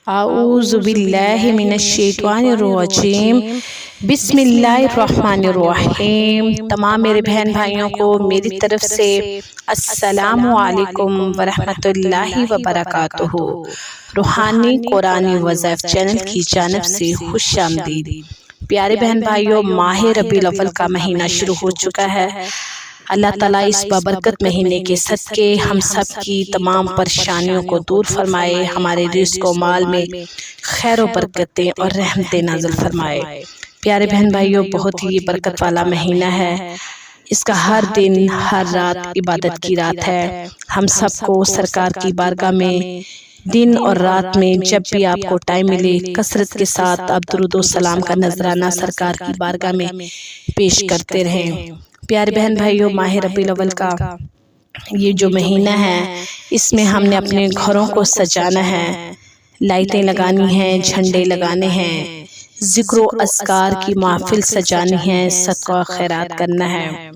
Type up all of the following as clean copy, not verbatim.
अऊज़ु बिल्लाहि मिनश्शैतानिर्रजीम बिस्मिल्लाहिर्रहमानिर्रहीम। तमाम मेरे बहन भाइयों को मेरी तरफ से अस्सलामु अलैकुम वरहमतुल्लाहि वबरकातुहू। रूहानी कुरानी वज़ाइफ चैनल की जानिब से खुशामदीद। प्यारे बहन भाइयों, माह रबीउल अव्वल का महीना शुरू हो चुका है। अल्लाह ताला इस बाबरकत महीने के सदके हम सब की तमाम परेशानियों को दूर फरमाए, हमारे रिज़्क़ व माल में खैर व बरकतें और रहमतें नाज़िल फरमाए। प्यारे बहन भाइयों, बहुत ही बरकत वाला महीना है। इसका हर दिन हर रात इबादत की रात है। हम सबको सरकार की बारगाह में दिन और रात में जब भी आपको टाइम मिले कसरत के साथ आप दुरूद व सलाम का नजराना सरकार की बारगाह में पेश करते रहें। प्यारे बहन भाइयों, माह रबीउल अव्वल का ये जो महीना है, इसमें हमने अपने घरों को सजाना है, लाइटें लगानी हैं, झंडे लगाने हैं, जिक्र व अस्कार की महफिल सजानी है, सदका खैरात करना है।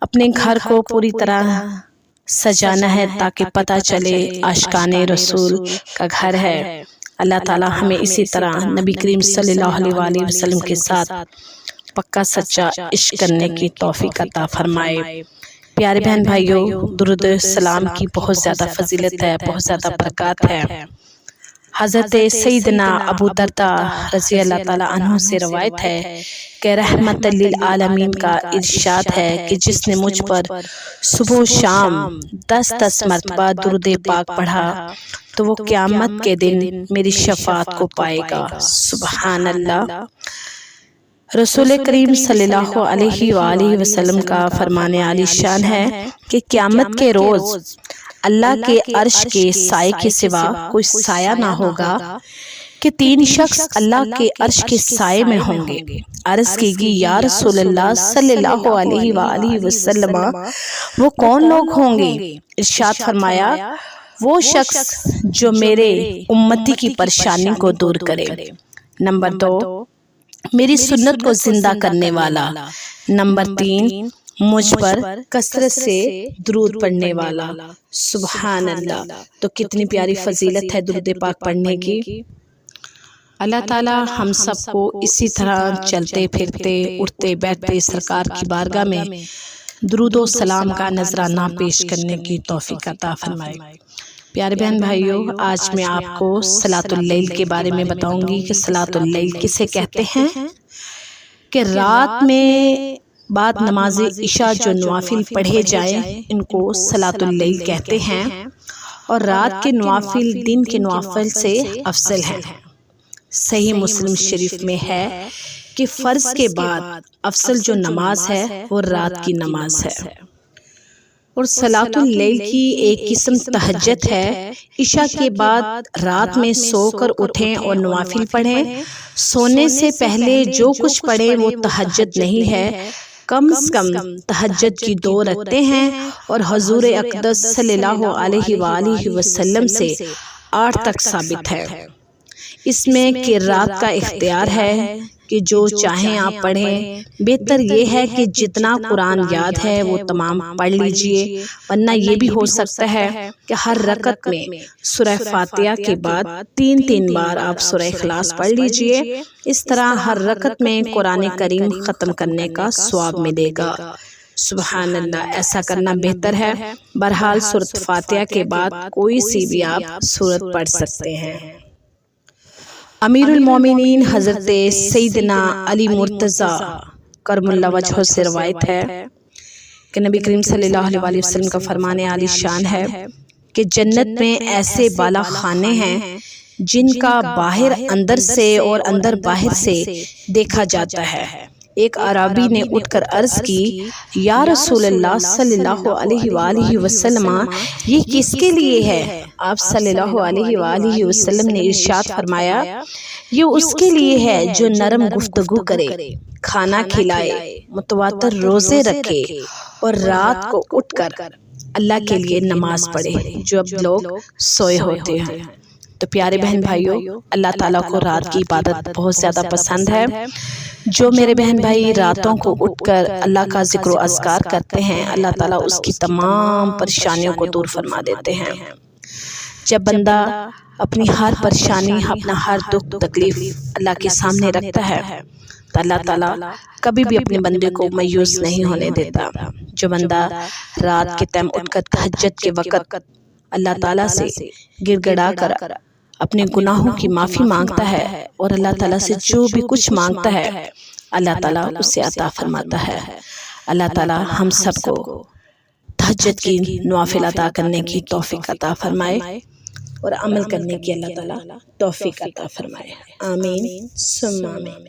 अपने घर को पूरी तरह सजाना है ताकि पता चले आशिकाने रसूल का घर है। अल्लाह ताला हमें इसी तरह नबी करीम सल्लल्लाहु अलैहि वसल्लम के साथ पक्का सच्चा इश्क करने की तौफीक अता फरमाए। प्यारे बहन भाइयों, दुरूद सलाम की बहुत ज़्यादा फजीलत है, बहुत ज़्यादा बरकत है। हज़रत सैयदना अबू दरदा रज़ी अल्लाह ताला अन्हु से रवायत है कि रहमत लिल आलमीन का इरशाद है कि जिसने मुझ पर सुबह शाम 10-10 मरतबा दुरूद पाक पढ़ा तो वो क़यामत के दिन मेरी शफ़ाअत को पाएगा। सुबहान अल्लाह। रसूल करीम सल्लल्लाहु अलैहि वसल्लम का फरमाने आली शान है कि क़यामत के रोज़ अल्लाह के अर्श के साए के सिवा कोई साया ना होगा कि 3 शख्स अल्लाह के अर्श के साए में होंगे। अर्ज़ कीगी, या रसूल अल्लाह सल्लल्लाहु अलैहि वसल्लम, वो कौन लोग होंगे? इरशाद फरमाया, वो शख्स जो मेरे उम्मती की परेशानी को दूर करे। नंबर 2, मेरी सुन्नत को जिंदा करने वाला। नंबर 3, मुझ पर कसरत से दुरूद पढ़ने वाला। सुबहान अल्लाह। तो कितनी प्यारी फजीलत है दुरूद पाक पढ़ने की। अल्लाह ताला हम सबको इसी तरह चलते फिरते उठते बैठते सरकार की बारगाह में दुरूद व सलाम का नजराना पेश करने की तौफीक अता फरमाए। प्यारे बहन भाइयों, आज मैं आपको सलातुल लैल के बारे में बताऊंगी कि सलातुल लैल किसे कहते हैं। कि रात में बाद नमाज इशा जो नवाफिल पढ़े जाएं, इनको सलातुल लैल कहते हैं। और रात के नवाफिल दिन के नवाफिल से अफजल हैं। सही मुस्लिम शरीफ में है कि फ़र्ज के बाद अफजल जो नमाज है वो रात की नमाज है। और सलातुल लैल की एक किस्म तहज्जुद है। इशा के बाद रात में सोकर उठें और नवाफिल पढ़ें। सोने से पहले जो कुछ पढ़ें वो तहज्जुद नहीं है, कम से कम तहज्जुद की 2 रखते हैं। और हुजूर अक़दस सल्लल्लाहु अलैहि वसल्लम से 8 तक साबित है। इसमें कि रात का इख्तियार है कि जो चाहें आप पढ़ें। बेहतर ये है कि जितना कुरान याद है वो तमाम पढ़ लीजिए, वरना ये भी हो सकता है कि हर रकत में सूरह फातिहा के बाद 3-3 बार आप सूरह इखलास पढ़ लीजिए। इस तरह हर रकत में कुरान करीम ख़त्म करने का सवाब मिलेगा। सुबहान अल्लाह। ऐसा करना बेहतर है। बहरहाल सूरत फातिहा के बाद कोई सी भी आप सूरत पढ़ सकते हैं। अमीरुल मोमिनीन हज़रत सैयदना अली मुर्तज़ा करमुल्लाह वजह से रवायत है कि नबी करीम सल्लल्लाहु अलैहि वसल्लम का फरमाने आली शान है कि जन्नत में ऐसे बाला खाने हैं जिनका बाहर अंदर से और अंदर बाहर से देखा जाता है। एक अराबी ने उठकर अर्ज की, या रसूल अल्लाह सल्लल्लाहु अलैहि वसल्लम, ये किसके लिए है? आप सल्लल्लाहु अलैहि वसल्लम ने इरशाद फरमाया, ये उसके लिए है जो नरम गुफ्तगू करे, खाना खिलाए, मुतवातर रोजे रखे और रात को उठकर अल्लाह के लिए नमाज पढ़े जो अब लोग सोए होते हैं। तो प्यारे बहन भाइयों, अल्लाह ताला को रात की इबादत बहुत ज़्यादा पसंद है। जो मेरे बहन भाई रातों को उठकर अल्लाह का जिक्र व अस्कार करते हैं, अल्लाह ताला उसकी तमाम परेशानियों को दूर फरमा देते हैं। जब बंदा اپنی ہر پریشانی، اپنا ہر دکھ تکلیف اللہ کے سامنے رکھتا ہے تو اللہ تعالیٰ کبھی بھی اپنے بندے کو مایوس نہیں ہونے دیتا۔ جو بندہ رات کے ٹائم اٹھ کر تہجد کے وقت اللہ تعالیٰ سے گر گڑا کر اپنے گناہوں کی معافی مانگتا ہے اور اللہ تعالیٰ سے جو بھی کچھ مانگتا ہے اللہ تعالیٰ اسے عطا فرماتا ہے۔ اللہ تعالیٰ ہم سب کو تہجد کی نوافل ادا کرنے کی توفیق عطا فرمائے اور عمل کرنے کی اللہ تعالیٰ توفیق عطا فرمائے۔ آمین ثم آمین۔